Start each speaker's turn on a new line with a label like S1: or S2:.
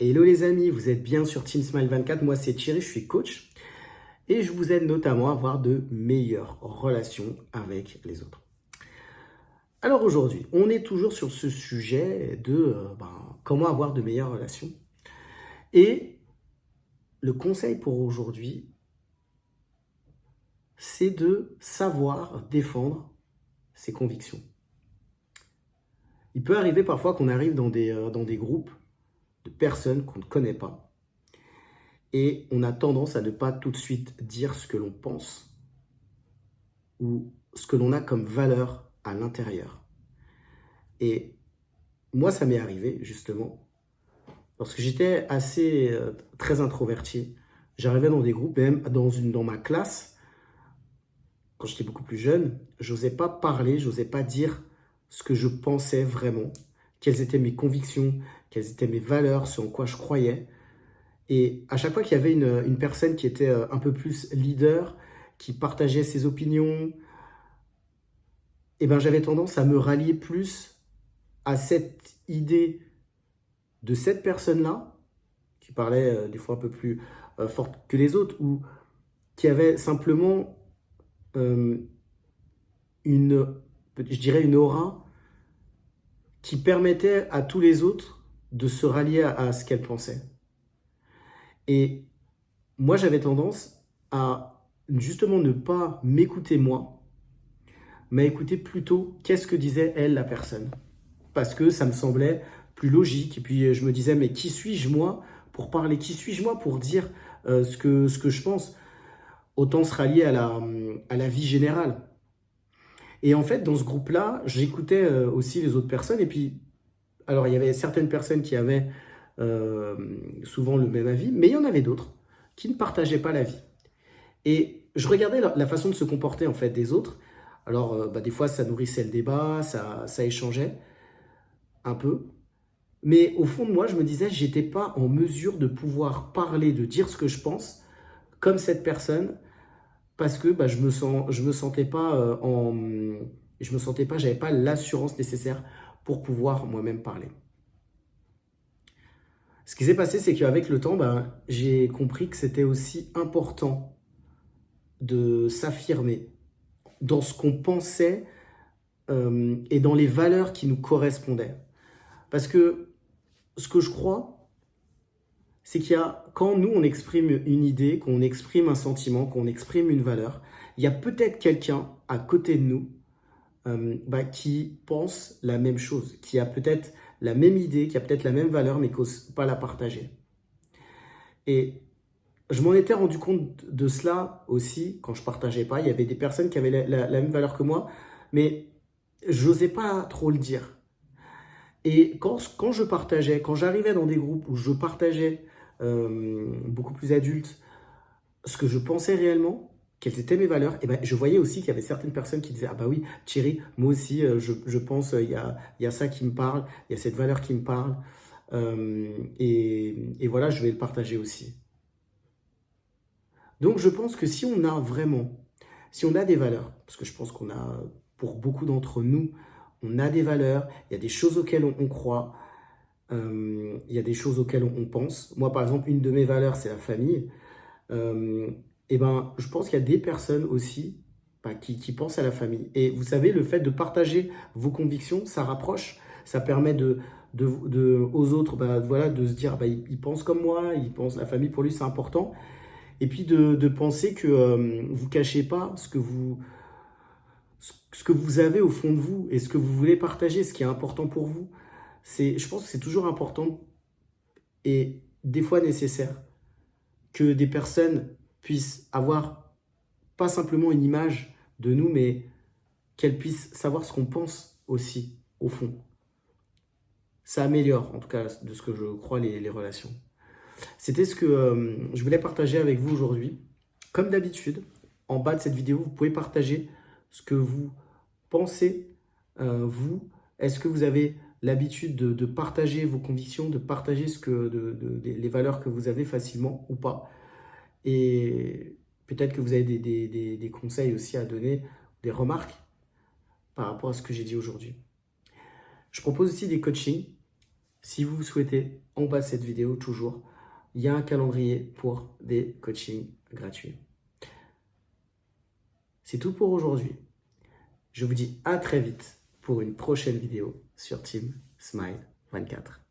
S1: Hello les amis, vous êtes bien sur Team Smile 24, moi c'est Thierry, je suis coach et je vous aide notamment à avoir de meilleures relations avec les autres. Alors aujourd'hui, on est toujours sur ce sujet de comment avoir de meilleures relations. Et le conseil pour aujourd'hui, c'est de savoir défendre ses convictions. Il peut arriver parfois qu'on arrive dans des groupes de personnes qu'on ne connaît pas. Et on a tendance à ne pas tout de suite dire ce que l'on pense ou ce que l'on a comme valeur à l'intérieur. Et moi, ça m'est arrivé justement, lorsque j'étais très introverti. J'arrivais dans des groupes, même dans ma classe, quand j'étais beaucoup plus jeune, j'osais pas parler, j'osais pas dire ce que je pensais vraiment, quelles étaient mes convictions, quelles étaient mes valeurs, ce en quoi je croyais. Et à chaque fois qu'il y avait une personne qui était un peu plus leader, qui partageait ses opinions, eh ben, j'avais tendance à me rallier plus à cette idée de cette personne-là, qui parlait des fois un peu plus forte que les autres, ou qui avait simplement euh, une, je dirais une aura qui permettait à tous les autres de se rallier à ce qu'elle pensait. Et moi, j'avais tendance à justement ne pas m'écouter moi, mais écouter plutôt qu'est-ce que disait elle, la personne. Parce que ça me semblait plus logique. Et puis je me disais, mais qui suis-je moi pour parler? Qui suis-je moi pour dire ce que je pense? Autant se rallier à la vie générale. Et en fait, dans ce groupe-là, j'écoutais aussi les autres personnes. Et puis, alors, il y avait certaines personnes qui avaient euh, souvent le même avis, mais il y en avait d'autres qui ne partageaient pas l'avis. Et je regardais la façon de se comporter en fait des autres. Alors, des fois, ça nourrissait le débat, ça échangeait un peu. Mais au fond de moi, je me disais, j'étais pas en mesure de pouvoir parler, de dire ce que je pense, comme cette personne, parce que je me sentais pas je me sentais pas, j'avais pas l'assurance nécessaire pour pouvoir moi-même parler. Ce qui s'est passé, c'est qu'avec le temps, j'ai compris que c'était aussi important de s'affirmer dans ce qu'on pensait et dans les valeurs qui nous correspondaient. Parce que ce que je crois, c'est qu'il y a, quand nous on exprime une idée, qu'on exprime un sentiment, qu'on exprime une valeur, il y a peut-être quelqu'un à côté de nous qui pense la même chose, qui a peut-être la même idée, qui a peut-être la même valeur, mais qui n'ose pas la partager. Et je m'en étais rendu compte de cela aussi quand je partageais pas. Il y avait des personnes qui avaient la même valeur que moi, mais j'osais pas trop le dire. Et quand je partageais, quand j'arrivais dans des groupes où je partageais beaucoup plus adultes ce que je pensais réellement, quelles étaient mes valeurs, et ben, je voyais aussi qu'il y avait certaines personnes qui disaient, ah bah oui, Thierry, moi aussi, je pense, il y a ça qui me parle, il y a cette valeur qui me parle, et voilà, je vais le partager aussi. Donc je pense que si on a vraiment, si on a des valeurs, parce que je pense qu'on a, pour beaucoup d'entre nous, on a des valeurs, il y a des choses auxquelles on croit, il y a des choses auxquelles on pense. Moi, par exemple, une de mes valeurs, c'est la famille. Euh, et ben, je pense qu'il y a des personnes aussi qui pensent à la famille. Et vous savez, le fait de partager vos convictions, ça rapproche, ça permet aux autres voilà, de se dire, il pense comme moi, il pense la famille, pour lui, c'est important. Et puis de penser que vous ne cachez pas ce que vous avez au fond de vous et ce que vous voulez partager, ce qui est important pour vous. Je pense que c'est toujours important et des fois nécessaire que des personnes puissent avoir pas simplement une image de nous, mais qu'elles puissent savoir ce qu'on pense aussi, au fond. Ça améliore, en tout cas, de ce que je crois, les relations. C'était ce que je voulais partager avec vous aujourd'hui. Comme d'habitude, en bas de cette vidéo, vous pouvez partager ce que vous pensez, vous. Est-ce que vous avez l'habitude de partager vos convictions, de partager les valeurs que vous avez facilement ou pas? Et peut-être que vous avez des conseils aussi à donner, des remarques par rapport à ce que j'ai dit aujourd'hui. Je propose aussi des coachings Si vous souhaitez, en bas de cette vidéo, toujours, il y a un calendrier pour des coachings gratuits. C'est tout pour aujourd'hui. Je vous dis à très vite pour une prochaine vidéo sur Team Smile 24.